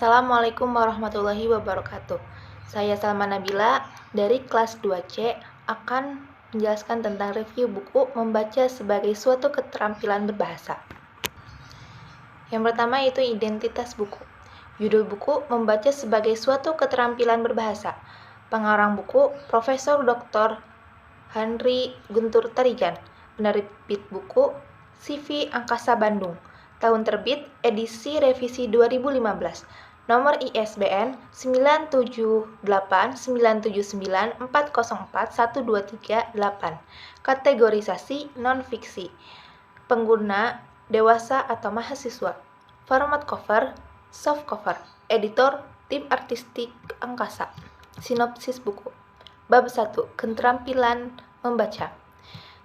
Assalamualaikum warahmatullahi wabarakatuh. Saya Salma Nabila dari kelas 2C akan menjelaskan tentang review buku membaca sebagai suatu keterampilan berbahasa. Yang pertama yaitu identitas buku. Judul buku membaca sebagai suatu keterampilan berbahasa. Pengarang buku Profesor Dr. Henry Guntur Tarigan. Penerbit buku CV Angkasa Bandung. Tahun terbit edisi revisi 2015. Nomor ISBN 9789794041238. Kategorisasi non-fiksi. Pengguna dewasa atau mahasiswa. Format cover soft cover. Editor tim artistik Angkasa. Sinopsis buku. Bab 1. Keterampilan membaca.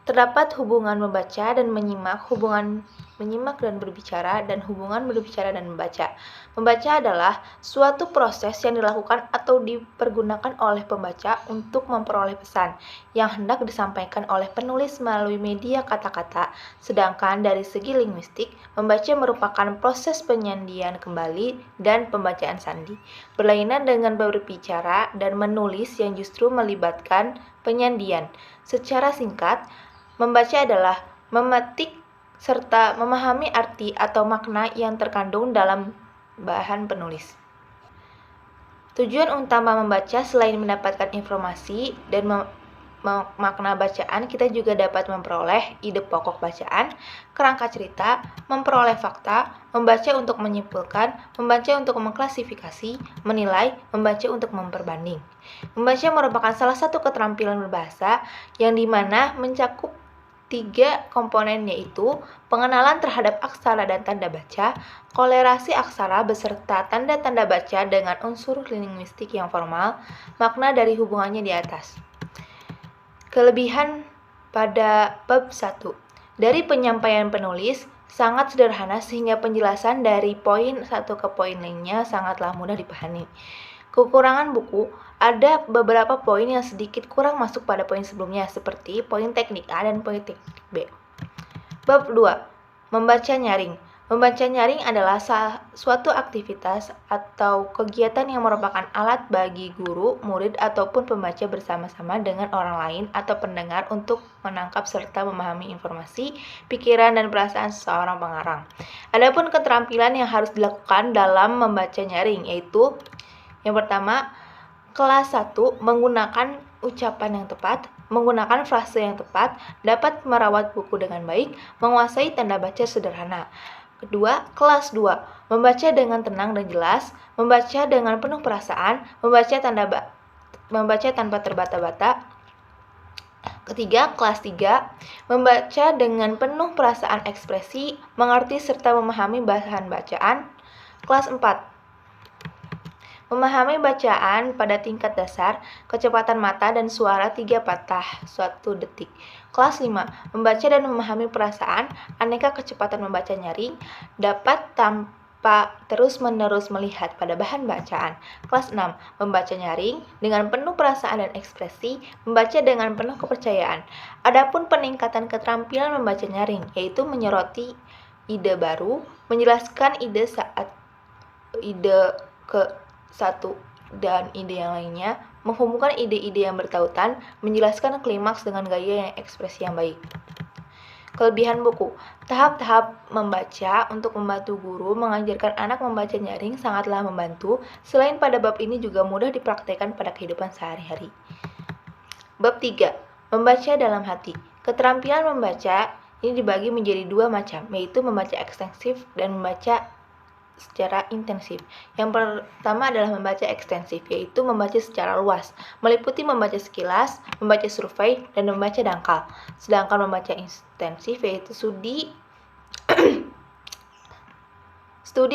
Terdapat hubungan membaca dan menyimak, hubungan menyimak dan berbicara, dan hubungan berbicara dan membaca. Membaca adalah suatu proses yang dilakukan atau dipergunakan oleh pembaca untuk memperoleh pesan yang hendak disampaikan oleh penulis melalui media kata-kata. Sedangkan dari segi linguistik, membaca merupakan proses penyandian kembali dan pembacaan sandi. Berlainan dengan berbicara dan menulis yang justru melibatkan penyandian. Secara singkat, membaca adalah memetik serta memahami arti atau makna yang terkandung dalam bahan penulis. Tujuan utama membaca selain mendapatkan informasi dan makna bacaan, kita juga dapat memperoleh ide pokok bacaan, kerangka cerita, memperoleh fakta, membaca untuk menyimpulkan, membaca untuk mengklasifikasi, menilai, membaca untuk memperbanding. Membaca merupakan salah satu keterampilan berbahasa yang dimana mencakup 3 komponen, yaitu pengenalan terhadap aksara dan tanda baca, kolerasi aksara beserta tanda-tanda baca dengan unsur linguistik yang formal, makna dari hubungannya di atas. Kelebihan pada bab 1. Dari penyampaian penulis sangat sederhana sehingga penjelasan dari poin satu ke poin lainnya sangatlah mudah dipahami. Kekurangan buku, ada beberapa poin yang sedikit kurang masuk pada poin sebelumnya, seperti poin teknik A dan poin teknik B. Bab 2. Membaca nyaring. Membaca nyaring adalah suatu aktivitas atau kegiatan yang merupakan alat bagi guru, murid, ataupun pembaca bersama-sama dengan orang lain atau pendengar untuk menangkap serta memahami informasi, pikiran, dan perasaan seseorang pengarang. Adapun keterampilan yang harus dilakukan dalam membaca nyaring yaitu yang pertama, kelas 1 menggunakan ucapan yang tepat, menggunakan frase yang tepat, dapat merawat buku dengan baik, menguasai tanda baca sederhana. Kedua, kelas 2 membaca dengan tenang dan jelas, membaca dengan penuh perasaan, membaca tanpa terbata-bata. Ketiga, kelas 3 membaca dengan penuh perasaan ekspresi, mengerti serta memahami bahan bacaan. Kelas 4 memahami bacaan pada tingkat dasar, kecepatan mata dan suara 3 patah 1 detik. Kelas 5 membaca dan memahami perasaan, aneka kecepatan membaca nyaring, dapat tanpa terus-menerus melihat pada bahan bacaan. Kelas 6 membaca nyaring dengan penuh perasaan dan ekspresi, membaca dengan penuh kepercayaan. Adapun peningkatan keterampilan membaca nyaring yaitu menyoroti ide baru, menjelaskan ide ke satu dan ide yang lainnya, menghubungkan ide-ide yang bertautan, menjelaskan klimaks dengan gaya yang ekspresi yang baik. Kelebihan buku. Tahap-tahap membaca untuk membantu guru mengajarkan anak membaca nyaring sangatlah membantu. Selain pada bab ini juga mudah dipraktikkan pada kehidupan sehari-hari. Bab 3. Membaca dalam hati. Keterampilan membaca ini dibagi menjadi 2 macam, yaitu membaca ekstensif dan membaca secara intensif. Yang pertama adalah membaca ekstensif, yaitu membaca secara luas, meliputi membaca sekilas, membaca survei, dan membaca dangkal. Sedangkan membaca intensif yaitu studi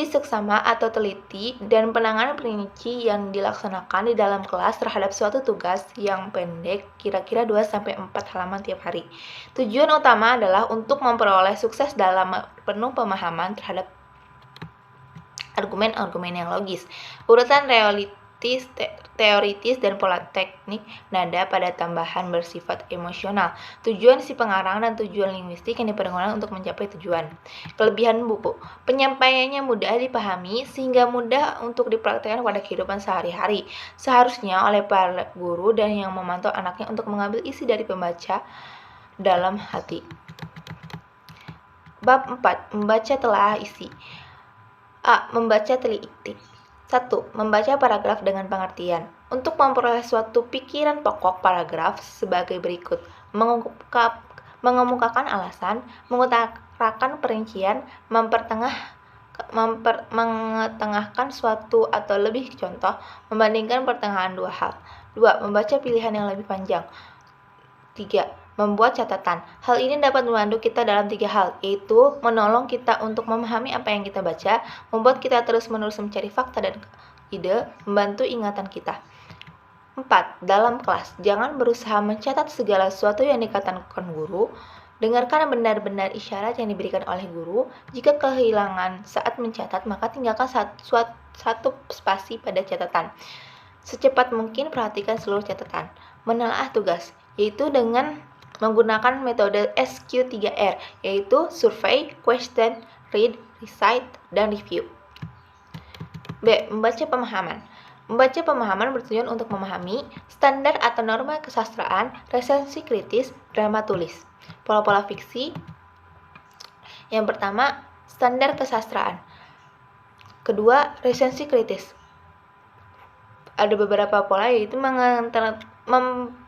seksama atau teliti dan penanganan perinci yang dilaksanakan di dalam kelas terhadap suatu tugas yang pendek, kira-kira 2-4 halaman tiap hari. Tujuan utama adalah untuk memperoleh sukses dalam penuh pemahaman terhadap argumen-argumen yang logis, urutan teoritis dan pola teknik nada pada tambahan bersifat emosional. Tujuan si pengarang dan tujuan linguistik yang dipergunakan untuk mencapai tujuan. Kelebihan buku, penyampaiannya mudah dipahami sehingga mudah untuk dipraktikkan pada kehidupan sehari-hari. Seharusnya oleh para guru dan yang memantau anaknya untuk mengambil isi dari pembaca dalam hati. Bab 4. Membaca telah isi. A. Membaca teliti. 1. Membaca paragraf dengan pengertian. Untuk memperoleh suatu pikiran pokok paragraf sebagai berikut. Mengemukakan alasan, mengutarakan perincian, mengetengahkan suatu atau lebih contoh, membandingkan pertengahan dua hal. 2. Membaca pilihan yang lebih panjang. 3. Membuat catatan. Hal ini dapat membantu kita dalam 3 hal, yaitu menolong kita untuk memahami apa yang kita baca, membuat kita terus-menerus mencari fakta dan ide, membantu ingatan kita. 4. Dalam kelas, jangan berusaha mencatat segala sesuatu yang dikatakan guru. Dengarkan benar-benar isyarat yang diberikan oleh guru. Jika kehilangan saat mencatat, maka tinggalkan satu spasi pada catatan. Secepat mungkin perhatikan seluruh catatan. Menelaah tugas, yaitu dengan menggunakan metode SQ3R, yaitu survey, question, read, recite, dan review. B. Membaca pemahaman. Membaca pemahaman bertujuan untuk memahami standar atau norma kesastraan, resensi kritis, drama tulis. Pola-pola fiksi. Yang pertama, standar kesastraan. Kedua, resensi kritis. Ada beberapa pola, yaitu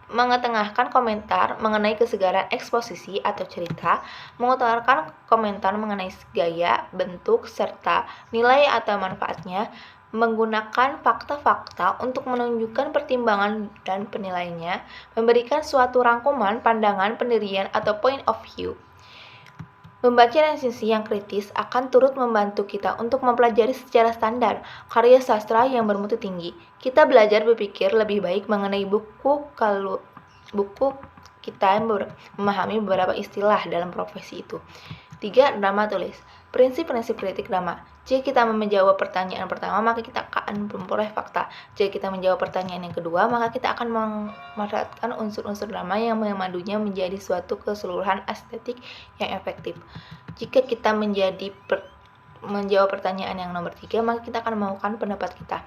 mengetengahkan komentar mengenai kesegaran eksposisi atau cerita, mengutarakan komentar mengenai gaya, bentuk, serta nilai atau manfaatnya, menggunakan fakta-fakta untuk menunjukkan pertimbangan dan penilaiannya, memberikan suatu rangkuman, pandangan, pendirian, atau point of view. Membaca resensi yang kritis akan turut membantu kita untuk mempelajari secara standar karya sastra yang bermutu tinggi. Kita belajar berpikir lebih baik mengenai buku kita memahami beberapa istilah dalam profesi itu. 3. Drama tulis. Prinsip-prinsip kritik drama. Jika kita menjawab pertanyaan pertama, maka kita akan memperoleh fakta. Jika kita menjawab pertanyaan yang kedua, maka kita akan memanfaatkan unsur-unsur drama yang memadunya menjadi suatu keseluruhan estetik yang efektif. Jika kita menjawab pertanyaan yang nomor 3, maka kita akan menemukan pendapat kita.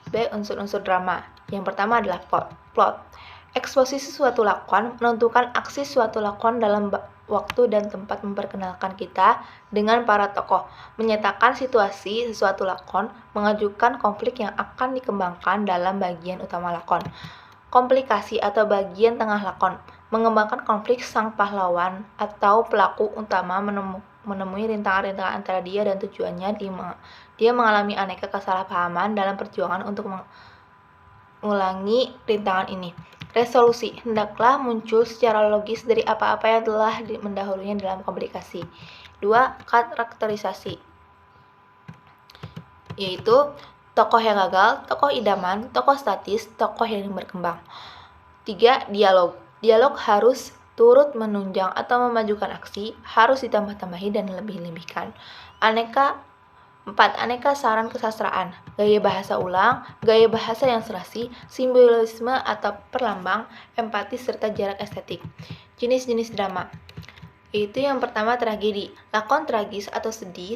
B. Unsur-unsur drama. Yang pertama adalah plot. Eksposisi suatu lakon menentukan aksi suatu lakon dalam waktu dan tempat, memperkenalkan kita dengan para tokoh, menyatakan situasi suatu lakon, mengajukan konflik yang akan dikembangkan dalam bagian utama lakon. Komplikasi atau bagian tengah lakon, mengembangkan konflik sang pahlawan atau pelaku utama menemui rintangan-rintangan antara dia dan tujuannya. Dia mengalami aneka kesalahpahaman dalam perjuangan untuk mengulangi rintangan ini. Resolusi hendaklah muncul secara logis dari apa-apa yang telah mendahulunya dalam komunikasi. 2. Karakterisasi, yaitu tokoh yang gagal, tokoh idaman, tokoh statis, tokoh yang berkembang. 3. Dialog. Dialog harus turut menunjang atau memajukan aksi, harus ditambah-tambahi dan lebih-lebihkan. 4. Aneka saran kesastraan, gaya bahasa ulang, gaya bahasa yang serasi, simbolisme atau perlambang, empati, serta jarak estetik. Jenis-jenis drama, yaitu yang pertama tragedi. Lakon tragis atau sedih,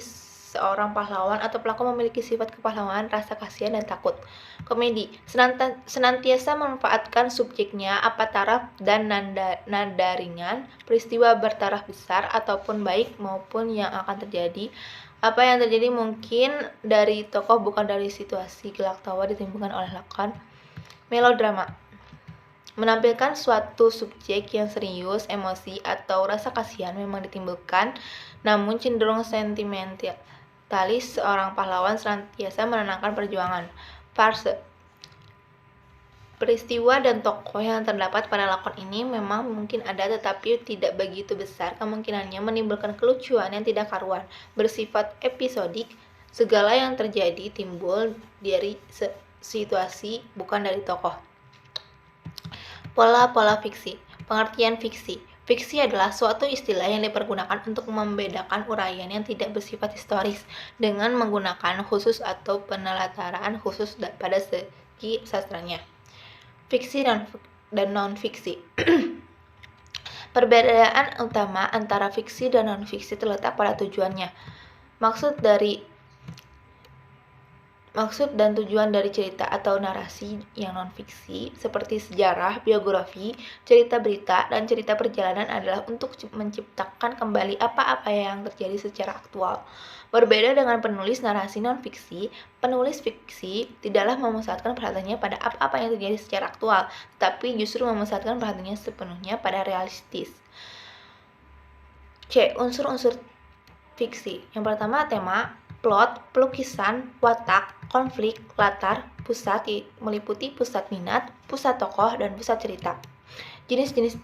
seorang pahlawan atau pelaku memiliki sifat kepahlawanan, rasa kasihan, dan takut. Komedi, senantiasa memanfaatkan subjeknya, apa taraf dan nada ringan, peristiwa bertaraf besar ataupun baik maupun yang akan terjadi. Apa yang terjadi mungkin dari tokoh, bukan dari situasi gelak tawa ditimbulkan oleh lakon. Melodrama, menampilkan suatu subjek yang serius, emosi atau rasa kasihan memang ditimbulkan, namun cenderung sentimentalis. Seorang pahlawan senantiasa menenangkan perjuangan. Farse, peristiwa dan tokoh yang terdapat pada lakon ini memang mungkin ada, tetapi tidak begitu besar kemungkinannya menimbulkan kelucuan yang tidak karuan, bersifat episodik. Segala yang terjadi timbul dari situasi, bukan dari tokoh. Pola-pola fiksi. Pengertian fiksi. Fiksi adalah suatu istilah yang dipergunakan untuk membedakan uraian yang tidak bersifat historis dengan menggunakan khusus atau penelaran khusus pada segi sastranya. Fiksi dan non-fiksi. Perbedaan utama antara fiksi dan non-fiksi terletak pada tujuannya. Maksud dan tujuan dari cerita atau narasi yang non-fiksi seperti sejarah, biografi, cerita berita, dan cerita perjalanan adalah untuk menciptakan kembali apa-apa yang terjadi secara aktual. Berbeda dengan penulis narasi non-fiksi, penulis fiksi tidaklah memusatkan perhatiannya pada apa-apa yang terjadi secara aktual, tapi justru memusatkan perhatiannya sepenuhnya pada realistis. C. Unsur-unsur fiksi. Yang pertama, tema, plot, pelukisan, watak, konflik, latar, pusat meliputi pusat minat, pusat tokoh, dan pusat cerita. Jenis-jenis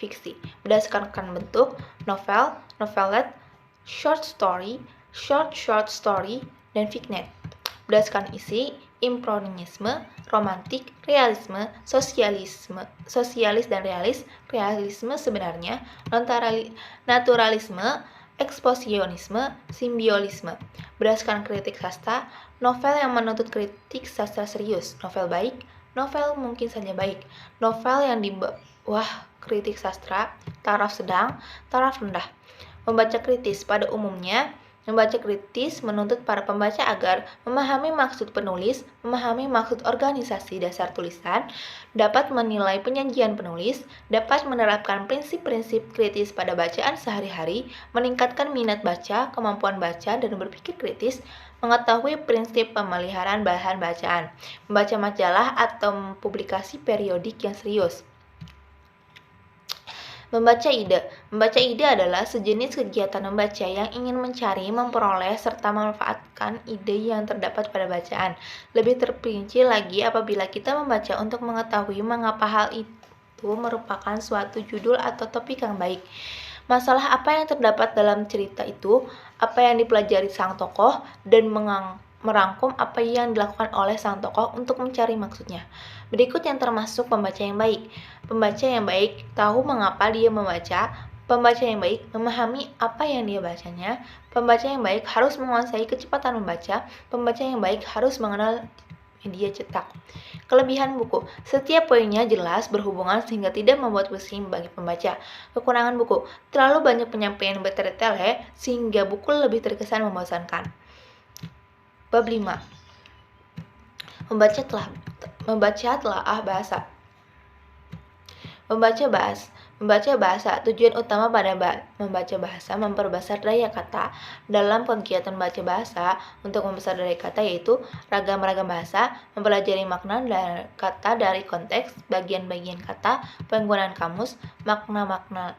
fiksi berdasarkan bentuk: novel, novelette, short story, short story, dan vignette. Berdasarkan isi: impressionisme, romantik, realisme, sosialis dan realis, realisme sebenarnya, naturalisme, ekspresionisme, simbiolisme. Berdasarkan kritik sastra, novel yang menuntut kritik sastra serius, novel baik, novel mungkin saja baik, novel yang di bawah kritik sastra, taraf sedang, taraf rendah. Membaca kritis pada umumnya, membaca kritis menuntut para pembaca agar memahami maksud penulis, memahami maksud organisasi dasar tulisan, dapat menilai penyajian penulis, dapat menerapkan prinsip-prinsip kritis pada bacaan sehari-hari, meningkatkan minat baca, kemampuan baca, dan berpikir kritis, mengetahui prinsip pemeliharaan bahan bacaan, membaca majalah atau publikasi periodik yang serius. Membaca ide. Membaca ide adalah sejenis kegiatan membaca yang ingin mencari, memperoleh, serta memanfaatkan ide yang terdapat pada bacaan. Lebih terperinci lagi apabila kita membaca untuk mengetahui mengapa hal itu merupakan suatu judul atau topik yang baik. Masalah apa yang terdapat dalam cerita itu, apa yang dipelajari sang tokoh, dan merangkum apa yang dilakukan oleh sang tokoh untuk mencari maksudnya. Berikut yang termasuk pembaca yang baik. Pembaca yang baik tahu mengapa dia membaca. Pembaca yang baik memahami apa yang dia bacanya. Pembaca yang baik harus menguasai kecepatan membaca. Pembaca yang baik harus mengenal media cetak. Kelebihan buku. Setiap poinnya jelas, berhubungan sehingga tidak membuat pusing bagi pembaca. Kekurangan buku. Terlalu banyak penyampaian bertele-tele sehingga buku lebih terkesan membosankan. Bab 5. Membaca telaah bahasa. Membaca bahasa. Tujuan utama pada membaca bahasa memperbesar daya kata. Dalam kegiatan baca bahasa untuk membesar daya kata yaitu ragam-ragam bahasa, mempelajari makna kata dari konteks, bagian-bagian kata, penggunaan kamus, makna-makna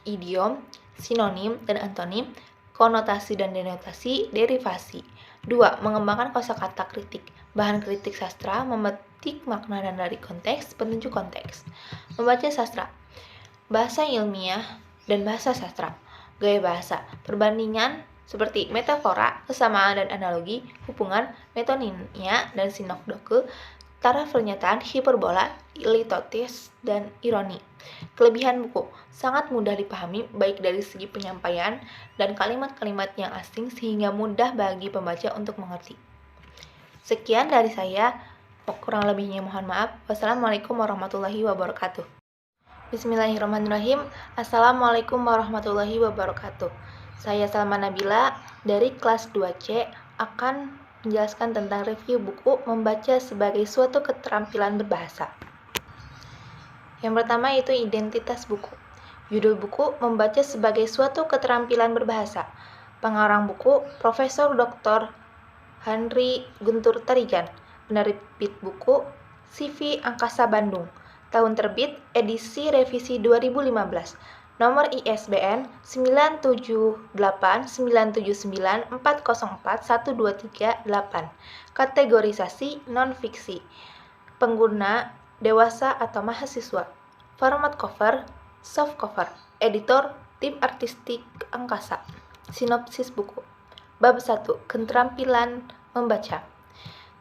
idiom, sinonim dan antonim, konotasi dan denotasi, derivasi. 2. Mengembangkan kosakata kritik. Bahan kritik sastra, memetik makna dan dari konteks, penunjuk konteks. Membaca sastra. Bahasa ilmiah dan bahasa sastra. Gaya bahasa. Perbandingan seperti metafora, kesamaan dan analogi, hubungan, metonimia dan sinekdoke, taraf pernyataan, hiperbola, litotis, dan ironi. Kelebihan buku. Sangat mudah dipahami baik dari segi penyampaian dan kalimat-kalimat yang asing sehingga mudah bagi pembaca untuk mengerti. Sekian dari saya, kurang lebihnya mohon maaf. Wassalamualaikum warahmatullahi wabarakatuh. Bismillahirrahmanirrahim. Assalamualaikum warahmatullahi wabarakatuh. Saya Salma Nabila dari kelas 2C akan menjelaskan tentang review buku membaca sebagai suatu keterampilan berbahasa. Yang pertama yaitu identitas buku. Judul buku membaca sebagai suatu keterampilan berbahasa. Pengarang buku Profesor Dr. Henry Guntur Tarigan. Penerbit buku CV Angkasa Bandung. Tahun terbit edisi revisi 2015. Nomor ISBN 9789794041238. Kategorisasi non-fiksi. Pengguna dewasa atau mahasiswa. Format cover, soft cover. Editor, tim artistik angkasa. Sinopsis buku. Bab 1. Keterampilan membaca.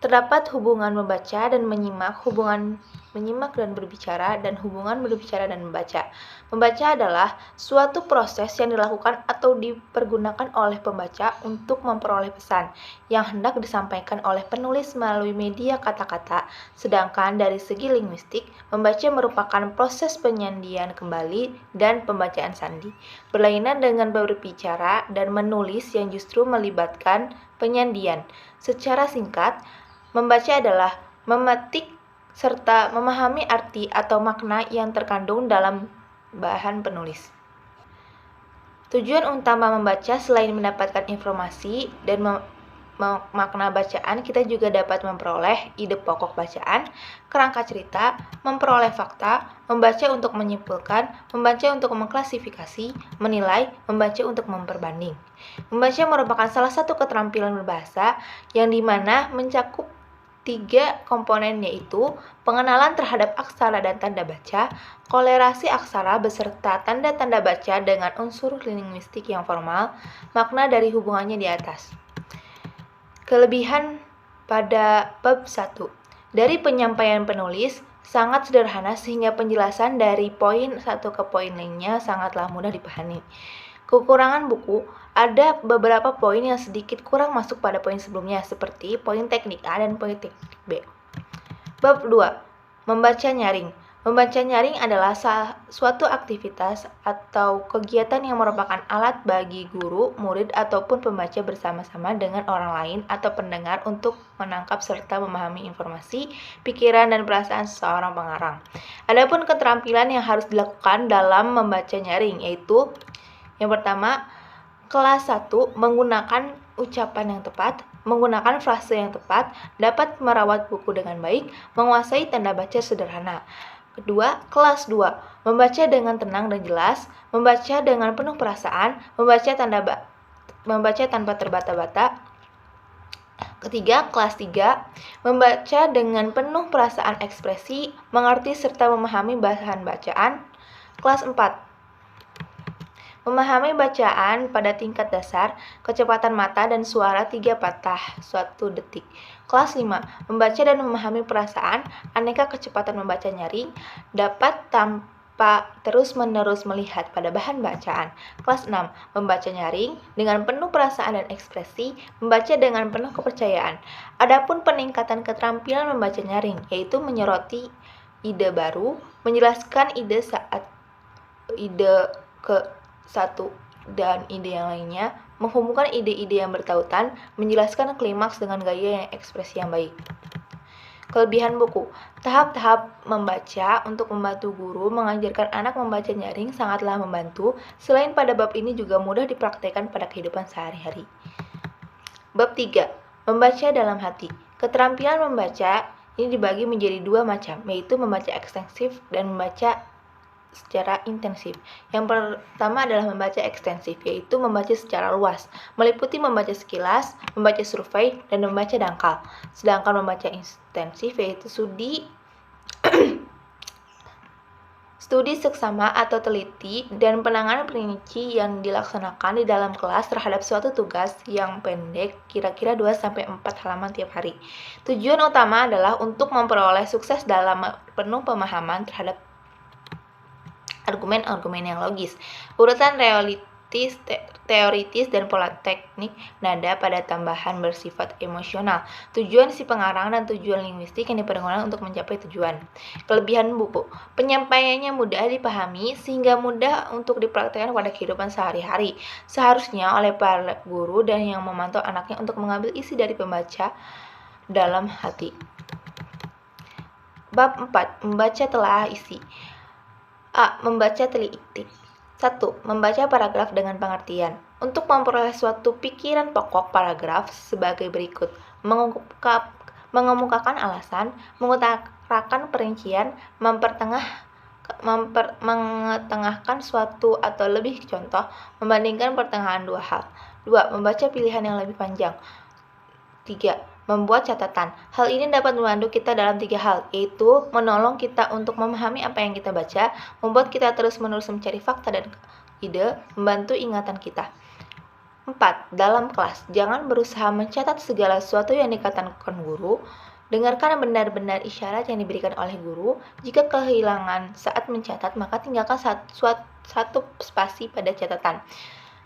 Terdapat hubungan membaca dan menyimak hubungan menyimak dan berbicara, dan hubungan berbicara dan membaca. Membaca adalah suatu proses yang dilakukan atau dipergunakan oleh pembaca untuk memperoleh pesan yang hendak disampaikan oleh penulis melalui media kata-kata. Sedangkan dari segi linguistik, membaca merupakan proses penyandian kembali dan pembacaan sandi. Berlainan dengan berbicara dan menulis yang justru melibatkan penyandian. Secara singkat, membaca adalah memetik serta memahami arti atau makna yang terkandung dalam bahan penulis. Tujuan utama membaca selain mendapatkan informasi dan makna bacaan, kita juga dapat memperoleh ide pokok bacaan, kerangka cerita, memperoleh fakta, membaca untuk menyimpulkan, membaca untuk mengklasifikasi, menilai, membaca untuk memperbanding. Membaca merupakan salah satu keterampilan berbahasa yang dimana mencakup 3 komponen, yaitu pengenalan terhadap aksara dan tanda baca, kolerasi aksara beserta tanda-tanda baca dengan unsur linguistik yang formal, makna dari hubungannya di atas. Kelebihan pada bab 1. Dari penyampaian penulis sangat sederhana sehingga penjelasan dari poin satu ke poin lainnya sangatlah mudah dipahami. Kekurangan buku, ada beberapa poin yang sedikit kurang masuk pada poin sebelumnya, seperti poin teknik A dan poin teknik B. Bab 2. Membaca nyaring. Membaca nyaring adalah suatu aktivitas atau kegiatan yang merupakan alat bagi guru, murid, ataupun pembaca bersama-sama dengan orang lain atau pendengar untuk menangkap serta memahami informasi, pikiran, dan perasaan seseorang pengarang. Adapun keterampilan yang harus dilakukan dalam membaca nyaring, yaitu yang pertama, kelas 1 menggunakan ucapan yang tepat, menggunakan frase yang tepat, dapat merawat buku dengan baik, menguasai tanda baca sederhana. Kedua, kelas 2 membaca dengan tenang dan jelas, membaca dengan penuh perasaan, membaca tanpa terbata-bata. Ketiga, kelas 3 membaca dengan penuh perasaan ekspresi, mengerti serta memahami bahan bacaan. Kelas 4 memahami bacaan pada tingkat dasar, kecepatan mata dan suara 3 patah 1 detik. Kelas 5 membaca dan memahami perasaan, aneka kecepatan membaca nyaring, dapat tanpa terus-menerus melihat pada bahan bacaan. Kelas 6 membaca nyaring dengan penuh perasaan dan ekspresi, membaca dengan penuh kepercayaan. Adapun peningkatan keterampilan membaca nyaring, yaitu menyoroti ide baru, menjelaskan ide ke satu dan ide yang lainnya, menghubungkan ide-ide yang bertautan, menjelaskan klimaks dengan gaya yang ekspresi yang baik. Kelebihan buku. Tahap-tahap membaca untuk membantu guru mengajarkan anak membaca nyaring sangatlah membantu. Selain pada bab ini juga mudah dipraktikkan pada kehidupan sehari-hari. Bab 3. Membaca dalam hati. Keterampilan membaca ini dibagi menjadi 2 macam, yaitu membaca ekstensif dan membaca secara intensif. Yang pertama adalah membaca ekstensif, yaitu membaca secara luas, meliputi membaca sekilas, membaca survei, dan membaca dangkal. Sedangkan membaca intensif yaitu studi seksama atau teliti dan penanganan perinci yang dilaksanakan di dalam kelas terhadap suatu tugas yang pendek, kira-kira 2-4 halaman tiap hari. Tujuan utama adalah untuk memperoleh sukses dalam penuh pemahaman terhadap argumen-argumen yang logis, urutan teoritis dan pola teknik nada pada tambahan bersifat emosional, tujuan si pengarang dan tujuan linguistik yang dipergunakan untuk mencapai tujuan. Kelebihan buku, penyampaiannya mudah dipahami sehingga mudah untuk dipraktikkan pada kehidupan sehari-hari, seharusnya oleh para guru dan yang memantau anaknya untuk mengambil isi dari pembaca dalam hati. Bab 4. Membaca telaah isi. A. Membaca teliti. 1. Membaca paragraf dengan pengertian. Untuk memperoleh suatu pikiran pokok paragraf sebagai berikut: mengemukakan alasan, mengutarakan perincian, mengetengahkan suatu atau lebih contoh, membandingkan pertengahan 2 hal. 2. Membaca pilihan yang lebih panjang. 3. Membuat catatan. Hal ini dapat membantu kita dalam 3 hal, yaitu menolong kita untuk memahami apa yang kita baca, membuat kita terus-menerus mencari fakta dan ide, membantu ingatan kita. 4. Dalam kelas, jangan berusaha mencatat segala sesuatu yang dikatakan guru. Dengarkan benar-benar isyarat yang diberikan oleh guru. Jika kehilangan saat mencatat, maka tinggalkan satu spasi pada catatan.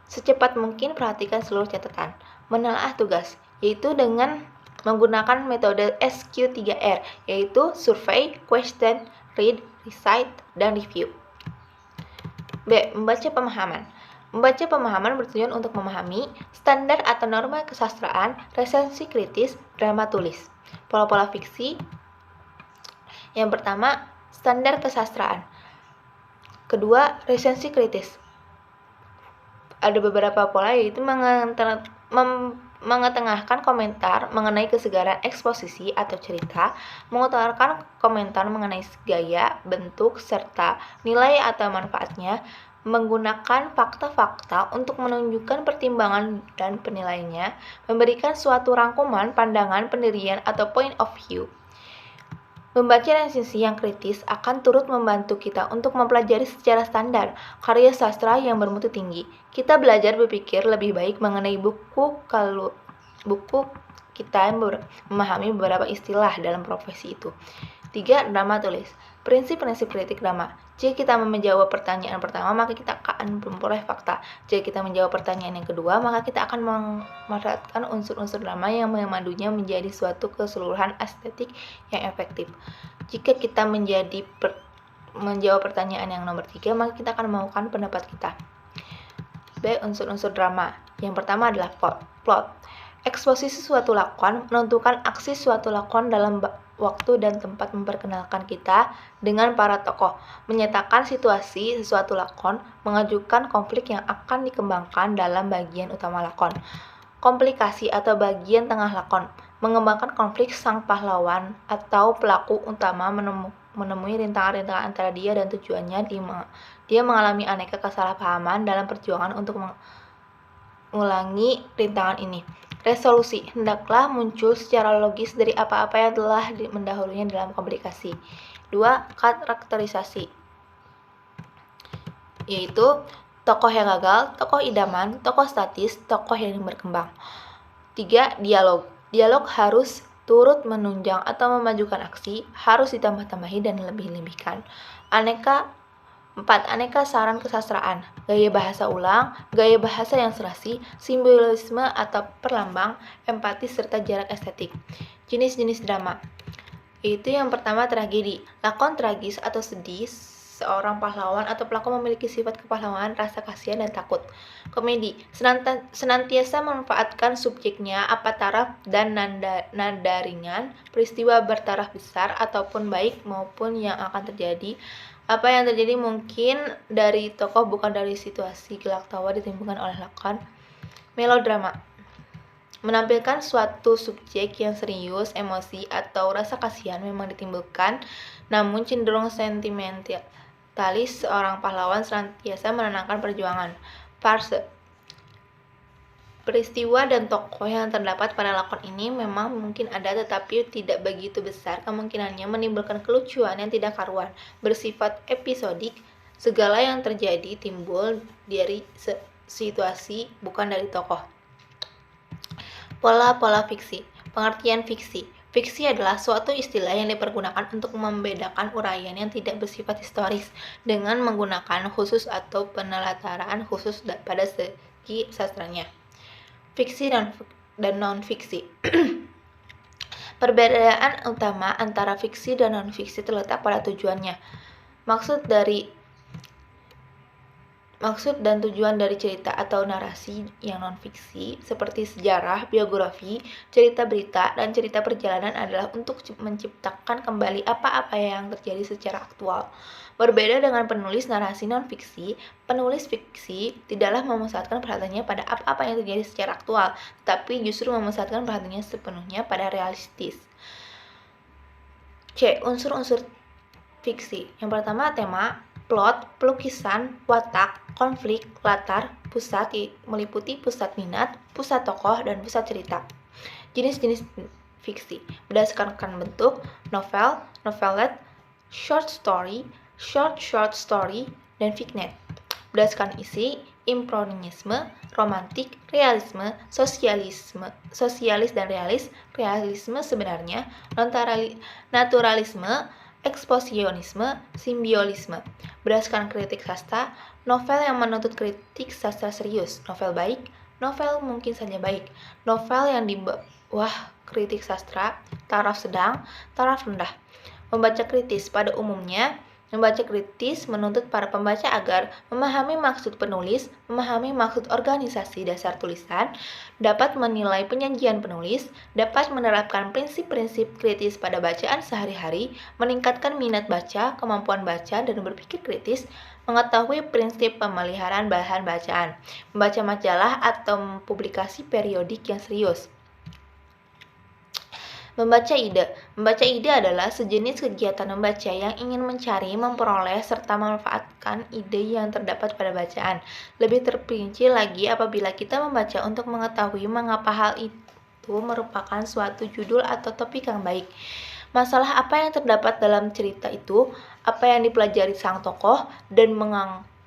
Secepat mungkin perhatikan seluruh catatan. Menelaah tugas, yaitu dengan menggunakan metode SQ3R, yaitu survey, question, read, recite, dan review. B. Membaca pemahaman. Membaca pemahaman bertujuan untuk memahami standar atau norma kesastraan, resensi kritis, drama tulis. Pola-pola fiksi. Yang pertama, standar kesastraan. Kedua, resensi kritis. Ada beberapa pola, yaitu mengetengahkan komentar mengenai kesegaran eksposisi atau cerita, mengutarakan komentar mengenai gaya, bentuk, serta nilai atau manfaatnya, menggunakan fakta-fakta untuk menunjukkan pertimbangan dan penilaiannya, memberikan suatu rangkuman, pandangan, pendirian, atau point of view. Membaca resensi yang kritis akan turut membantu kita untuk mempelajari secara standar karya sastra yang bermutu tinggi. Kita belajar berpikir lebih baik mengenai buku kita memahami beberapa istilah dalam profesi itu. 3. Drama tulis. Prinsip-prinsip kritik drama. Jika kita menjawab pertanyaan pertama, maka kita akan memperoleh fakta. Jika kita menjawab pertanyaan yang kedua, maka kita akan memanfaatkan unsur-unsur drama yang memadunya menjadi suatu keseluruhan estetik yang efektif. Jika kita menjawab pertanyaan yang nomor 3, maka kita akan menemukan pendapat kita. B. Unsur-unsur drama. Yang pertama adalah plot. Eksposisi suatu lakon menentukan aksi suatu lakon dalam waktu dan tempat, memperkenalkan kita dengan para tokoh, menyatakan situasi suatu lakon, mengajukan konflik yang akan dikembangkan dalam bagian utama lakon. Komplikasi atau bagian tengah lakon, mengembangkan konflik sang pahlawan atau pelaku utama menemui rintangan-rintangan antara dia dan tujuannya. Dia mengalami aneka kesalahpahaman dalam perjuangan untuk mengulangi rintangan ini. Resolusi hendaklah muncul secara logis dari apa-apa yang telah mendahulunya dalam komplikasi. 2. Karakterisasi, yaitu tokoh yang gagal, tokoh idaman, tokoh statis, tokoh yang berkembang. 3. Dialog. Dialog harus turut menunjang atau memajukan aksi, harus ditambah-tambahi dan lebih-lebihkan. 4. Aneka saran kesastraan, gaya bahasa ulang, gaya bahasa yang serasi, simbolisme atau perlambang, empati, serta jarak estetik. Jenis-jenis drama, yaitu yang pertama tragedi. Lakon tragis atau sedih, seorang pahlawan atau pelaku memiliki sifat kepahlawanan, rasa kasihan, dan takut. Komedi, senantiasa memanfaatkan subjeknya, apa taraf dan nada ringan, peristiwa bertaraf besar ataupun baik maupun yang akan terjadi. Apa yang terjadi mungkin dari tokoh, bukan dari situasi gelak tawa ditimbulkan oleh lakon. Melodrama, menampilkan suatu subjek yang serius, emosi atau rasa kasihan memang ditimbulkan, namun cenderung sentimentalis. Seorang pahlawan senantiasa menenangkan perjuangan. Farse, peristiwa dan tokoh yang terdapat pada lakon ini memang mungkin ada, tetapi tidak begitu besar kemungkinannya menimbulkan kelucuan yang tidak karuan, bersifat episodik. Segala yang terjadi timbul dari situasi, bukan dari tokoh. Pola-pola fiksi. Pengertian fiksi. Fiksi adalah suatu istilah yang dipergunakan untuk membedakan uraian yang tidak bersifat historis dengan menggunakan khusus atau penelataraan khusus pada segi sastranya. Fiksi dan non-fiksi. Perbedaan utama antara fiksi dan non-fiksi terletak pada tujuannya. Maksud dan tujuan dari cerita atau narasi yang non-fiksi seperti sejarah, biografi, cerita berita, dan cerita perjalanan adalah untuk menciptakan kembali apa-apa yang terjadi secara aktual. Berbeda dengan penulis narasi non-fiksi, penulis fiksi tidaklah memusatkan perhatiannya pada apa-apa yang terjadi secara aktual, tetapi justru memusatkan perhatiannya sepenuhnya pada realistis. C. Unsur-unsur fiksi. Yang pertama tema, plot, pelukisan, watak, konflik, latar, pusat, meliputi pusat minat, pusat tokoh, dan pusat cerita. Jenis-jenis fiksi berdasarkan bentuk: novel, novelette, short story, short story, dan vignette. Berdasarkan isi, impressionisme, romantik, realisme, sosialis dan realis, realisme sebenarnya, naturalisme, ekspresionisme, simbiolisme. Berdasarkan kritik sastra, novel yang menuntut kritik sastra serius, novel baik, novel mungkin saja baik, novel yang di bawah kritik sastra, taraf sedang, taraf rendah. Membaca kritis pada umumnya, membaca kritis menuntut para pembaca agar memahami maksud penulis, memahami maksud organisasi dasar tulisan, dapat menilai penyajian penulis, dapat menerapkan prinsip-prinsip kritis pada bacaan sehari-hari, meningkatkan minat baca, kemampuan baca, dan berpikir kritis, mengetahui prinsip pemeliharaan bahan bacaan, membaca majalah atau publikasi periodik yang serius. Membaca ide. Membaca ide adalah sejenis kegiatan membaca yang ingin mencari, memperoleh, serta memanfaatkan ide yang terdapat pada bacaan. Lebih terperinci lagi apabila kita membaca untuk mengetahui mengapa hal itu merupakan suatu judul atau topik yang baik. Masalah apa yang terdapat dalam cerita itu, apa yang dipelajari sang tokoh, dan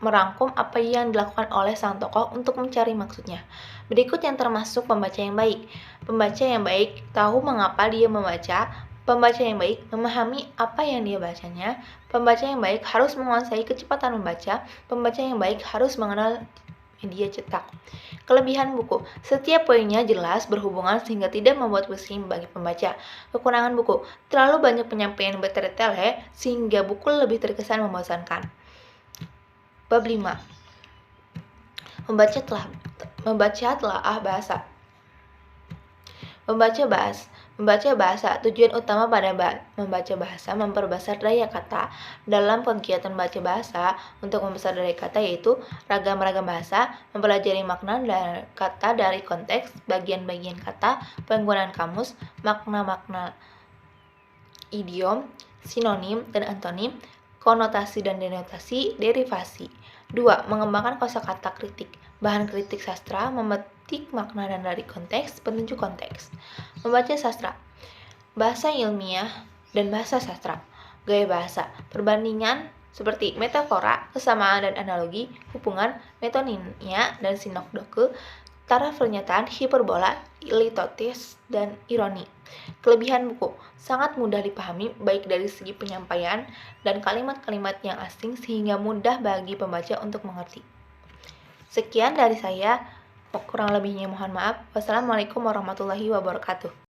merangkum apa yang dilakukan oleh sang tokoh untuk mencari maksudnya. Berikut yang termasuk pembaca yang baik. Pembaca yang baik tahu mengapa dia membaca. Pembaca yang baik memahami apa yang dia bacanya. Pembaca yang baik harus menguasai kecepatan membaca. Pembaca yang baik harus mengenal media cetak. Kelebihan buku. Setiap poinnya jelas berhubungan sehingga tidak membuat pusing bagi pembaca. Kekurangan buku. Terlalu banyak penyampaian bertele-tele sehingga buku lebih terkesan membosankan. Bab 5. Membaca telaah bahasa. Membaca bahasa. Tujuan utama pada membaca bahasa memperbesar daya kata. Dalam kegiatan baca bahasa untuk membesar daya kata yaitu ragam-ragam bahasa, mempelajari makna kata dari konteks, bagian-bagian kata, penggunaan kamus, makna-makna idiom, sinonim dan antonim, konotasi dan denotasi, derivasi. 2. Mengembangkan kosakata kritik. Bahan kritik sastra, memetik makna dan dari konteks, penunjuk konteks. Membaca sastra. Bahasa ilmiah dan bahasa sastra. Gaya bahasa. Perbandingan seperti metafora, kesamaan dan analogi, hubungan, metonimia dan sinekdoke, taraf pernyataan, hiperbola, litotis, dan ironi. Kelebihan buku. Sangat mudah dipahami baik dari segi penyampaian dan kalimat-kalimat yang asing sehingga mudah bagi pembaca untuk mengerti. Sekian dari saya, kurang lebihnya mohon maaf. Wassalamualaikum warahmatullahi wabarakatuh.